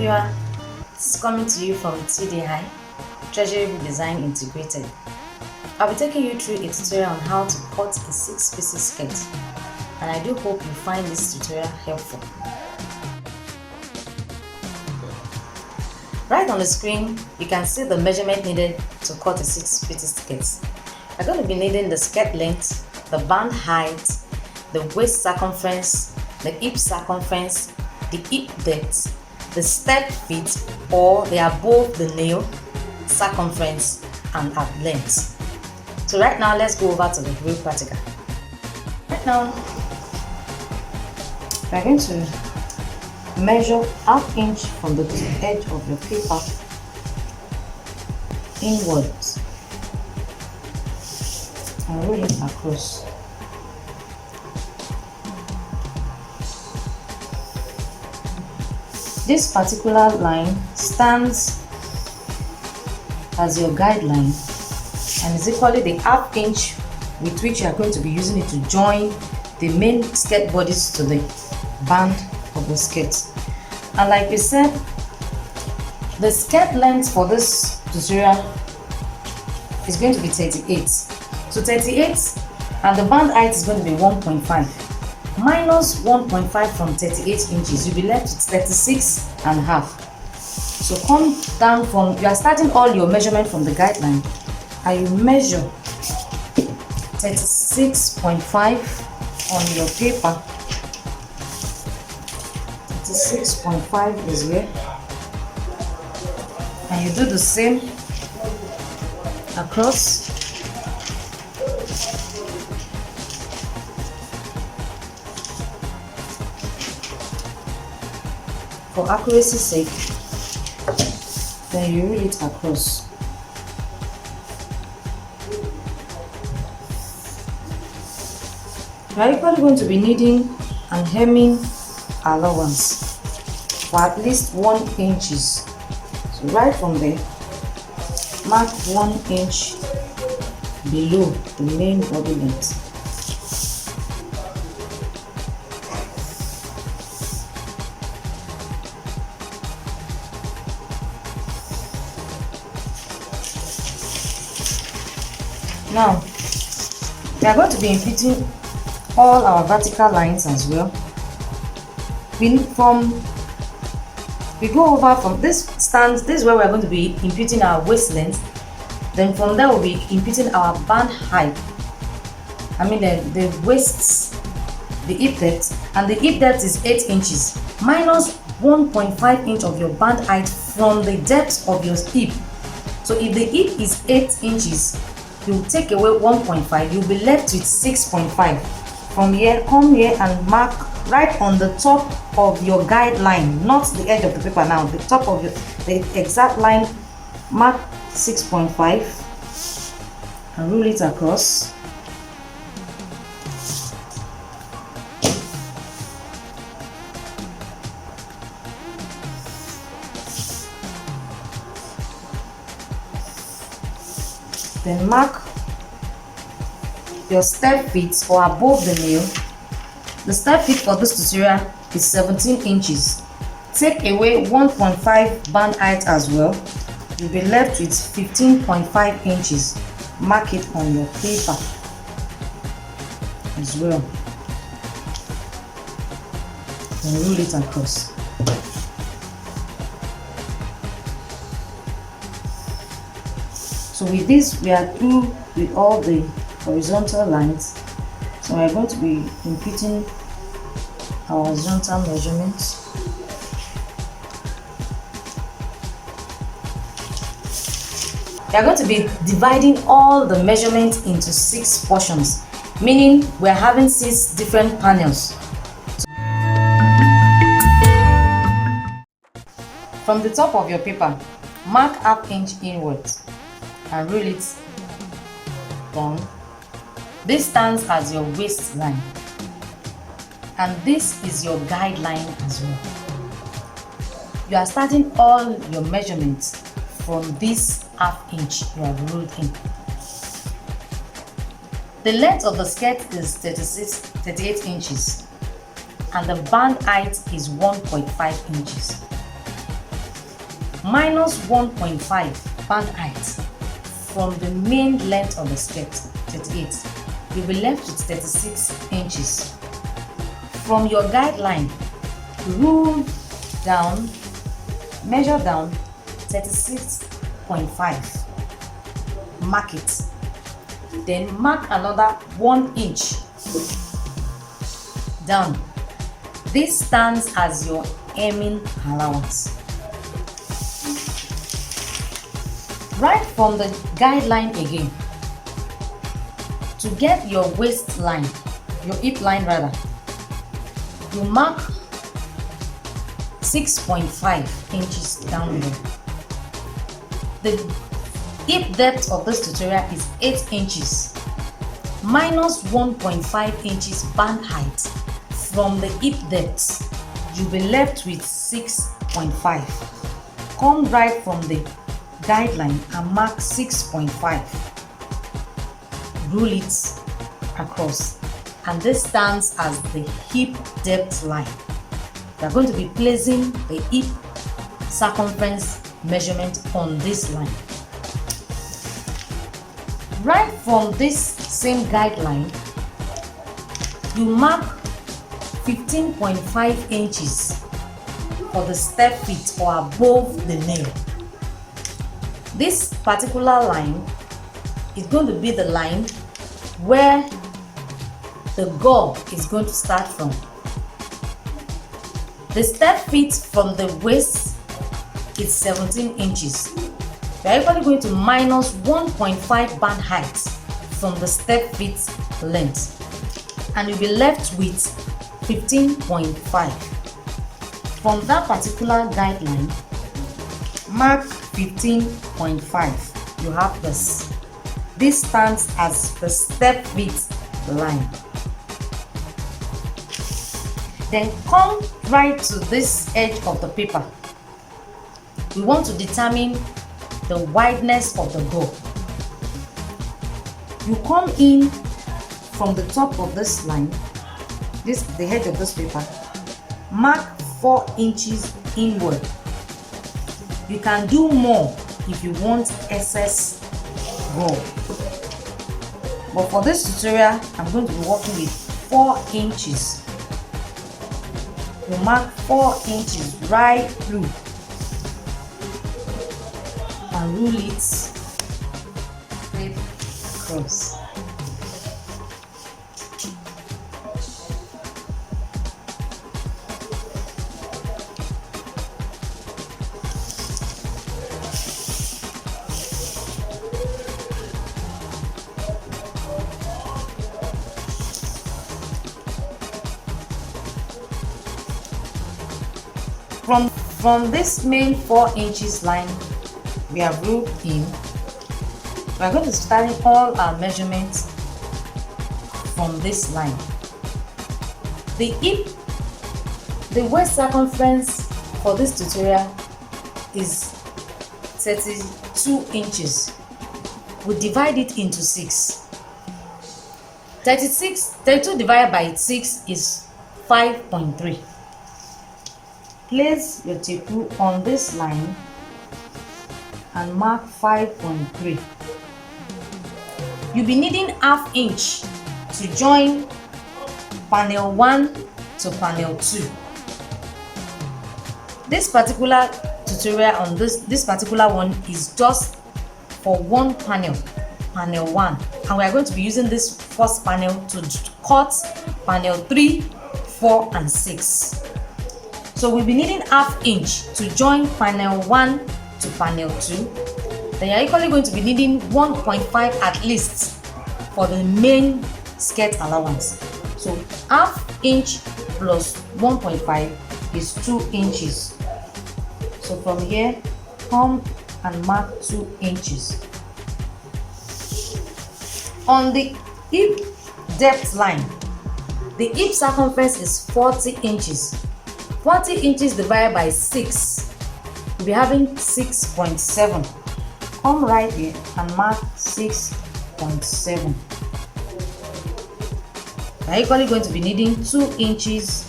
viewer, this is coming to you from TDI, Treasury Design Integrated. I'll be taking you through a tutorial on how to cut a 6-piece skirt, and I do hope you find this tutorial helpful. Right on the screen, you can see the measurement needed to cut a 6-piece skirt. You're going to be needing the skirt length, the band height, the waist circumference, the hip circumference, the hip depth, the step width or the above the nail circumference and at length. So right now, let's go over to the real practical. Right now, we're going to measure ½ inch from the edge of your paper inwards and roll it across. This particular line stands as your guideline and is equally the ½ inch with which you are going to be using it to join the main skirt bodies to the band of the skirt. And like we said, the skirt length for this tutorial is going to be 38. So 38 and the band height is going to be 1.5. Minus 1.5 from 38 inches, you'll be left with 36.5. So come down from, you are starting all your measurement from the guideline and you measure 36.5 on your paper. 36.5 is here, and you do the same across. For accuracy's sake, then you roll it across. You are equally going to be needing and hemming allowance for at least 1 inch. So right from there, mark 1 inch below the main body length. Now, we are going to be imputing all our vertical lines as well. We go over from this stance. This is where we are going to be imputing our waist length. Then from there we'll be imputing our band height. I mean the waist, the hip depth, and the hip depth is 8 inches. Minus 1.5 inch of your band height from the depth of your hip. So if the hip is 8 inches, you take away 1.5, you'll be left with 6.5. From here, come here and mark right on the top of your guideline, not the edge of the paper now, the top of the exact line. Mark 6.5 and roll it across. Then mark your step width or above the nail. The step width for this tutorial is 17 inches. Take away 1.5 band height as well. You'll be left with 15.5 inches. Mark it on your paper as well. And roll it across. So with this, we are through with all the horizontal lines. So we are going to be imputing our horizontal measurements. We are going to be dividing all the measurements into 6 portions, meaning we are having 6 different panels. From the top of your paper, mark ½ inch inwards and roll it down. This stands as your waistline, and this is your guideline as well. You are starting all your measurements from this ½ inch you have rolled in. The length of the skirt is 38 inches and the band height is 1.5 inches. minus 1.5 band height from the main length of the skirt, 38. You'll be left with 36 inches. From your guideline, rule down, measure down 36.5. Mark it. Then mark another 1 inch down. This stands as your hemming allowance. Right from the guideline again, to get your waistline, your hip line rather, you mark 6.5 inches down there. The hip depth of this tutorial is 8 inches minus 1.5 inches band height from the hip depth. You'll be left with 6.5. Come right from the guideline and mark 6.5. Rule it across, and this stands as the hip depth line. We are going to be placing the hip circumference measurement on this line. Right from this same guideline, you mark 15.5 inches for the step feet or above the nail. This particular line is going to be the line where the gore is going to start from. The step feet from the waist is 17 inches. We are equally going to minus 1.5 band height from the step feet length, and you'll be left with 15.5. From that particular guideline, mark 15.5. You have this. This stands as the step width line. Then come right to this edge of the paper. We want to determine the wideness of the gore. You come in from the top of this line, the edge of this paper, mark 4 inches inward. You can do more if you want excess gore, but for this tutorial I'm going to be working with 4 inches. You mark 4 inches right through and rule it straight across. From this main 4 inches line we have ruled in, we are going to start all our measurements from this line. The waist circumference for this tutorial is 32 inches. We divide it into 6. 32 divided by 6 is 5.3. Place your tape rule on this line and mark 5.3. You'll be needing ½ inch to join panel 1 to panel 2. This particular tutorial on this particular one is just for one panel, panel 1, and we are going to be using this first panel to cut panel 3, 4 and 6. So we'll be needing ½ inch to join panel 1 to panel 2. Then you're equally going to be needing 1.5 at least for the main skirt allowance. So ½ inch plus 1.5 is 2 inches. So from here, come and mark 2 inches. On the hip depth line, the hip circumference is 40 inches. 40 inches divided by 6, we'll be having 6.7. Come right here and mark 6.7. We're equally going to be needing 2 inches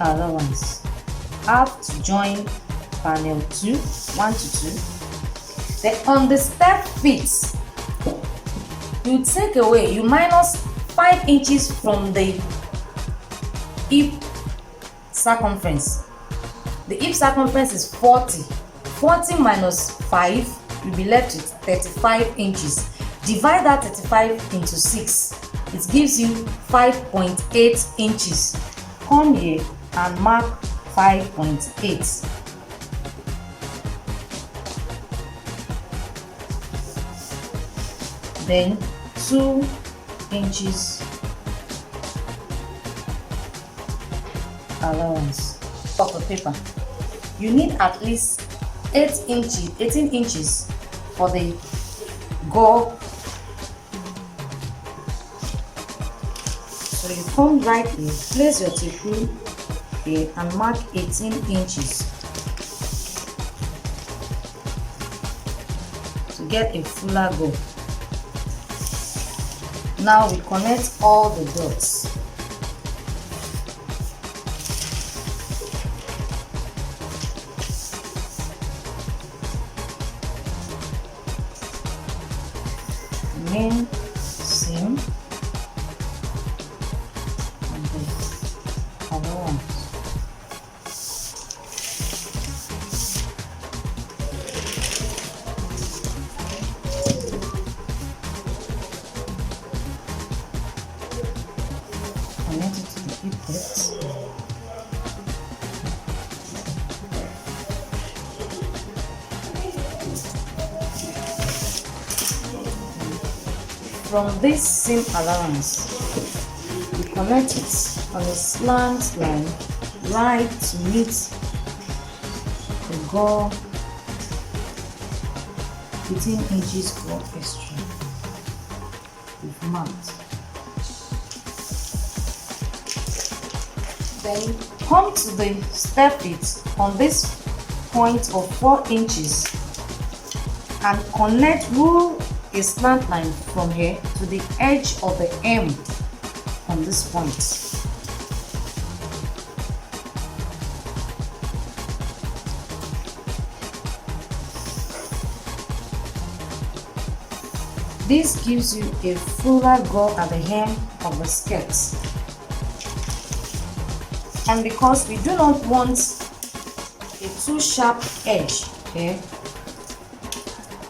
allowance. Have to join panel 2, 1 to 2. Then on the step feet, you take away, you minus 5 inches from the hip circumference. The hip circumference is 40. 40 minus 5, you'll be left with 35 inches. Divide that 35 into 6. It gives you 5.8 inches. Come here and mark 5.8. Then 2 inches allowance of the paper. You need at least 18 inches for the gore. So you come right here, place your tape rule here and mark 18 inches to get a fuller gore. Now we connect all the dots. Main seam and the other one. Connect it to the hip depth. From this seam allowance, we connect it on a slant line right to meet the gore 18 inches gore extra we've marked. Then come to the step it on this point of 4 inches and connect, rule a slant line from here to the edge of the M on this point. This gives you a fuller gore at the hem of the skirt. And because we do not want a too sharp edge here,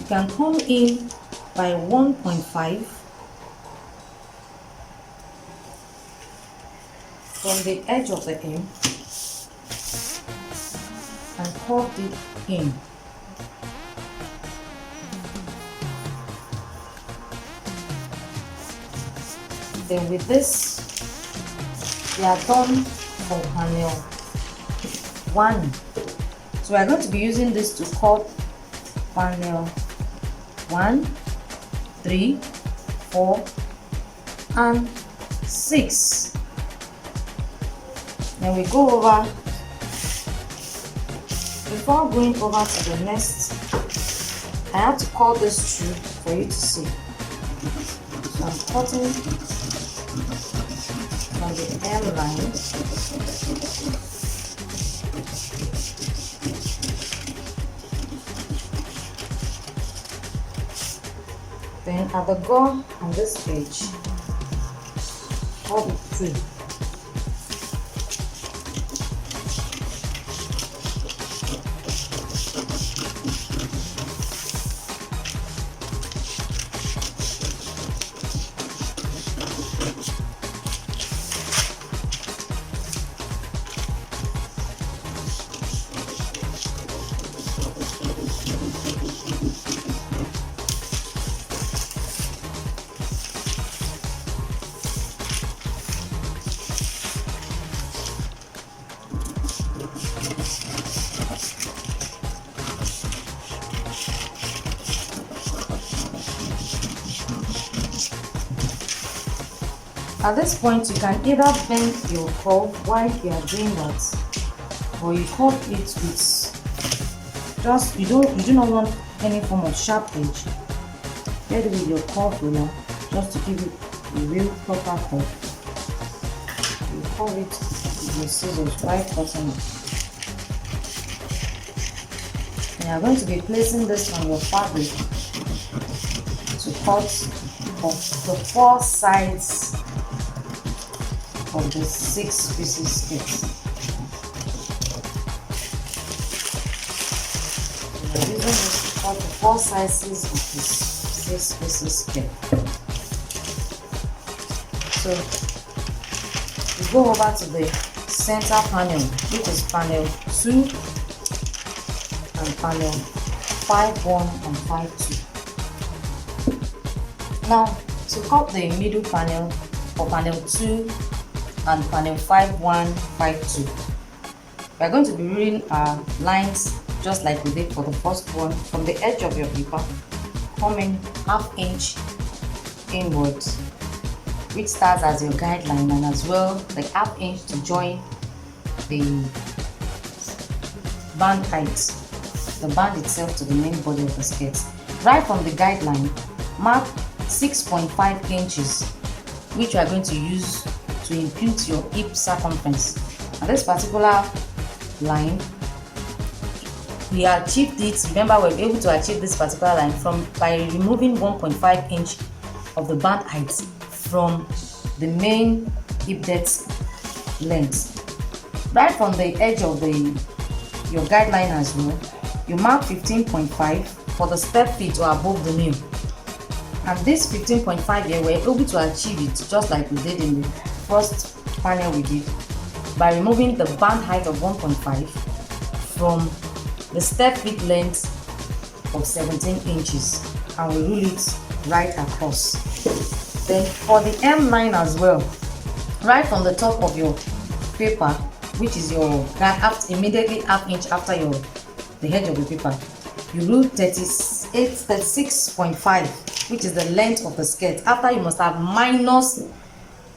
you can come in by 1.5 from the edge of the M and curve it in. Then with this, we are done for panel 1. So we are going to be using this to cut panel 1, 3, 4, and 6. Then we go over. Before going over to the next, I have to cut this through for you to see. So I'm cutting from the M line. Then at the gore on this page, hold it through. At this point, you can either bend your curve while you are doing that, or you cut it with just you do not want any form of sharp edge. Get it with your curve ruler just to give it a real proper curve. You curve it with your scissors while cutting it. And you are going to be placing this on your fabric to cut off the 4 sides of the 6 pieces skirt. We are using this to cut the 4 sizes of this 6 pieces skirt. So we go over to the center panel, which is panel 2 and panel 5-1 and 5-2. Now to cut the middle panel for panel 2 and panel 5-1, 5-2, we are going to be rulling our lines just like we did for the first one, from the edge of your paper, coming 1/2 inch inwards, which starts as your guideline, and as well the 1/2 inch to join the band height, the band itself, to the main body of the skirt. Right from the guideline, mark 6.5 inches, which you are going to use to impute your hip circumference. And this particular line, we achieved it. Remember, we're able to achieve this particular line by removing 1.5 inch of the band height from the main hip depth length. Right from the edge of your guideline as well, you mark 15.5 for the step feet or above the knee. And this 15.5 here, we're able to achieve it just like we did in the first panel we did, by removing the band height of 1.5 from the step feet length of 17 inches, and we rule it right across. Then for the M line as well, right from the top of your paper, which is your immediately 1/2 inch after the edge of the paper, you rule 36.5, which is the length of the skirt. After, you must have minus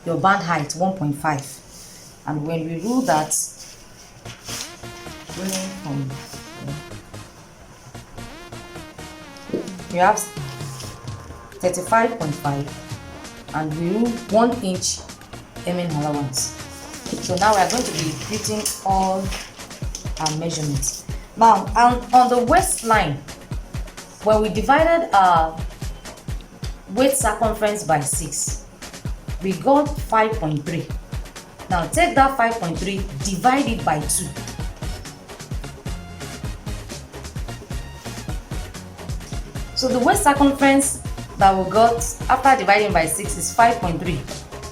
your band height 1.5, and when we rule that, from you have 35.5, and we rule 1 inch hemming allowance. So now we are going to be repeating all our measurements. Now on the waistline, when we divided our waist circumference by 6, we got 5.3. Now take that 5.3, divide it by 2. So the waist circumference that we got after dividing by 6 is 5.3.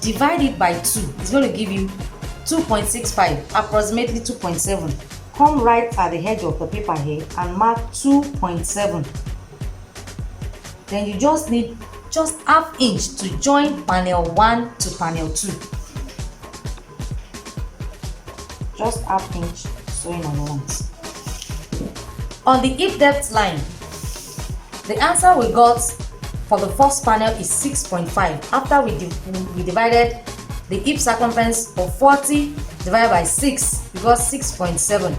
Divide it by 2. It's going to give you 2.65, approximately 2.7. Come right at the edge of the paper here and mark 2.7. Then you just need 1/2 inch to join panel 1 to panel 2. Just 1/2 inch sewing allowance. On the hip depth line, the answer we got for the first panel is 6.5. After we divided the hip circumference of 40 divided by 6, we got 6.7.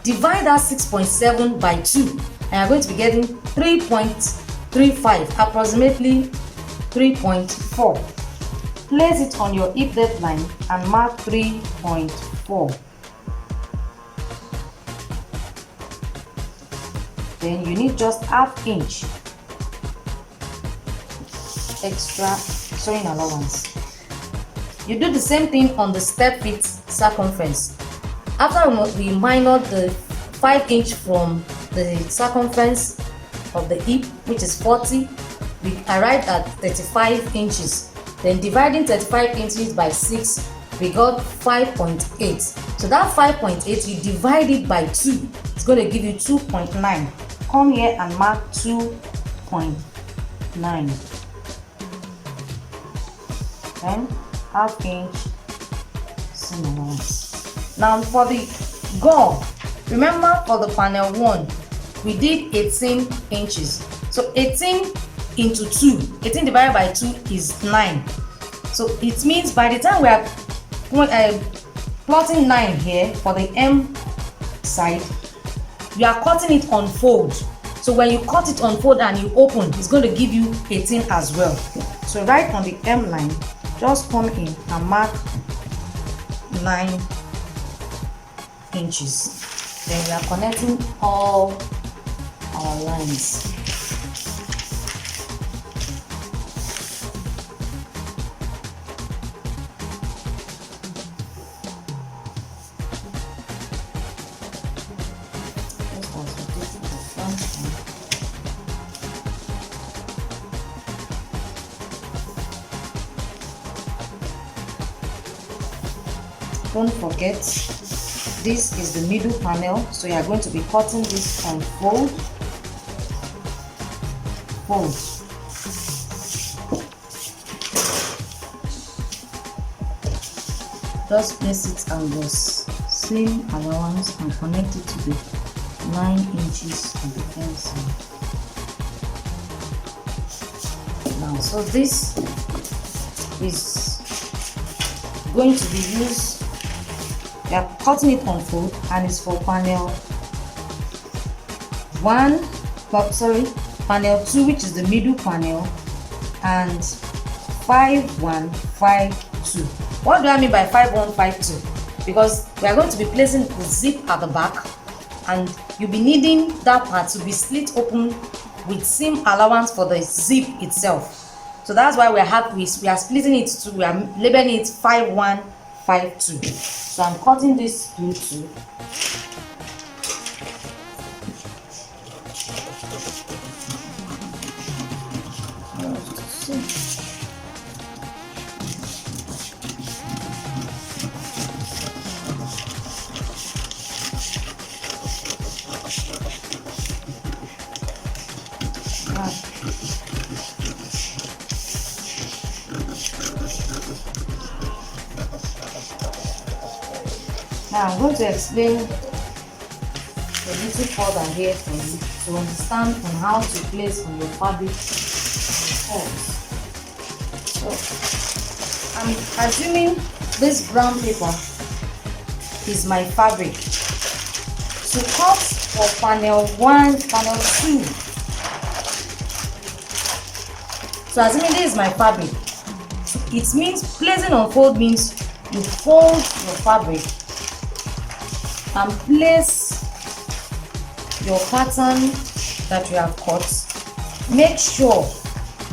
Divide that 6.7 by 2, and you're going to be getting 3.35, approximately 3.4. Place it on your hip depth line and mark 3.4. Then you need just 1/2 inch extra sewing allowance. You do the same thing on the step feet circumference. After we minus the 5 inch from the circumference of the hip, which is 40, we arrived at 35 inches. Then dividing 35 inches by 6, we got 5.8. So that 5.8, you divide it by 2, it's going to give you 2.9. Come here and mark 2.9. Then 1/2 inch seam allowance. Now for the gore, remember for the panel 1, we did 18 inches. So 18 into 2, 18 divided by 2 is 9. So it means by the time we are plotting 9 here for the M side, you are cutting it on fold. So when you cut it on fold and you open, it's going to give you 18 as well. So right on the M line, just come in and mark 9 inches. Then we are connecting all our lines. Don't forget, this is the middle panel, so you are going to be cutting this on fold. Just place it on the same allowance and connect it to the 9 inches of the pencil. Now, so this is going to be used. We are cutting it on fold, and it's for panel 1, panel 2, which is the middle panel, and 5152. What do I mean by 5152? Because we are going to be placing the zip at the back, and you'll be needing that part to be split open with seam allowance for the zip itself. So that's why we are splitting it to, we are labeling it 5152. So I'm cutting this through too. Now I'm going to explain a little further here for you to understand on how to place on your fabric folds. So I'm assuming this brown paper is my fabric. To cut for panel 1, panel 2. So assuming this is my fabric, it means placing on fold means you fold your fabric and place your pattern that you have cut. Make sure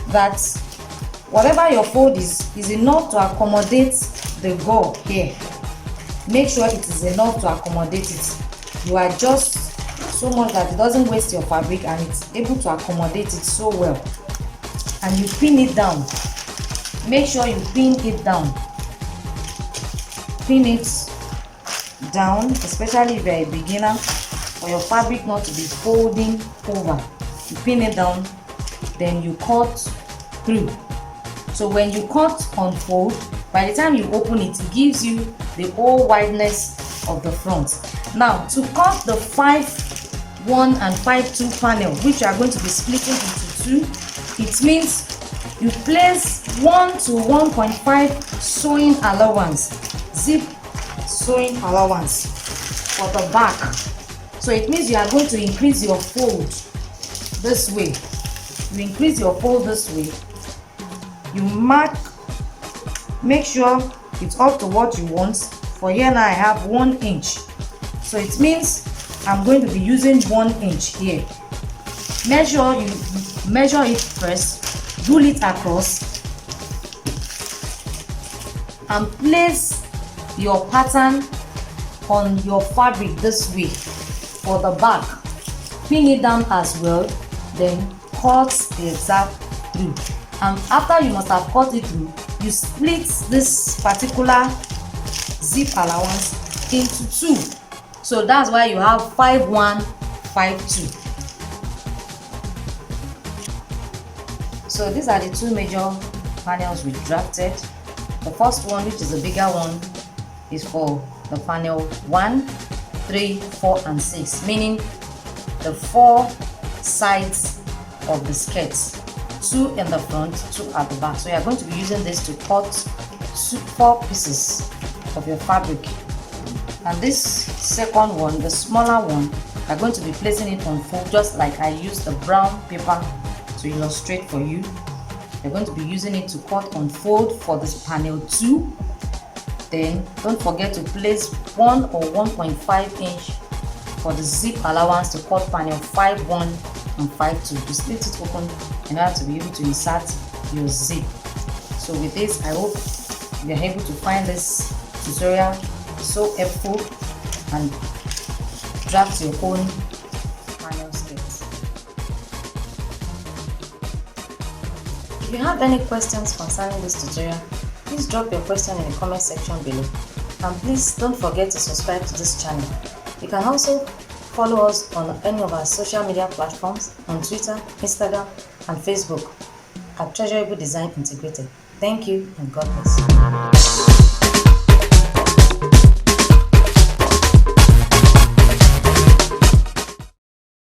that whatever your fold is enough to accommodate the gore here. Make sure it is enough to accommodate it. You adjust so much that it doesn't waste your fabric and it's able to accommodate it so well. And you pin it down. Make sure you pin it down. Pin it down, especially if you are a beginner, for your fabric not to be folding over. You pin it down, then you cut through. So when you cut on fold, by the time you open it, it gives you the whole wideness of the front. Now to cut the 5-1 and 5-2 panel, which you are going to be splitting into 2, it means you place 1 to 1.5 sewing allowance, zip sewing allowance for the back. So it means you are going to increase your fold this way. You increase your fold this way. You mark, make sure it's up to what you want. For here now I have 1 inch. So it means I'm going to be using 1 inch here. Measure it first, rule it across, and place your pattern on your fabric this way for the back. Pin it down as well, then cut the exact through. And after you must have cut it through, you split this particular zip allowance into 2. So that's why you have 5-1, 5-2. So these are the 2 major panels we drafted. The first one, which is a bigger one, is for the panel 1, 3, 4 and 6, meaning the 4 sides of the skirt, 2 in the front, 2 at the back. So you are going to be using this to cut 4 pieces of your fabric. And this second one, the smaller one, I'm going to be placing it on fold just like I used the brown paper to illustrate for you. You're going to be using it to cut on fold for this panel 2. Then don't forget to place 1 or 1.5 inch for the zip allowance to cut panel 5-1 and 5 to split it open in order to be able to insert your zip. So with this, I hope you are able to find this tutorial so helpful and draft your own manual skirts. If you have any questions concerning this tutorial, please drop your question in the comment section below, and please don't forget to subscribe to this channel. You can also follow us on any of our social media platforms on Twitter, Instagram, and Facebook at Treasurable Design Integrated. Thank you and God bless.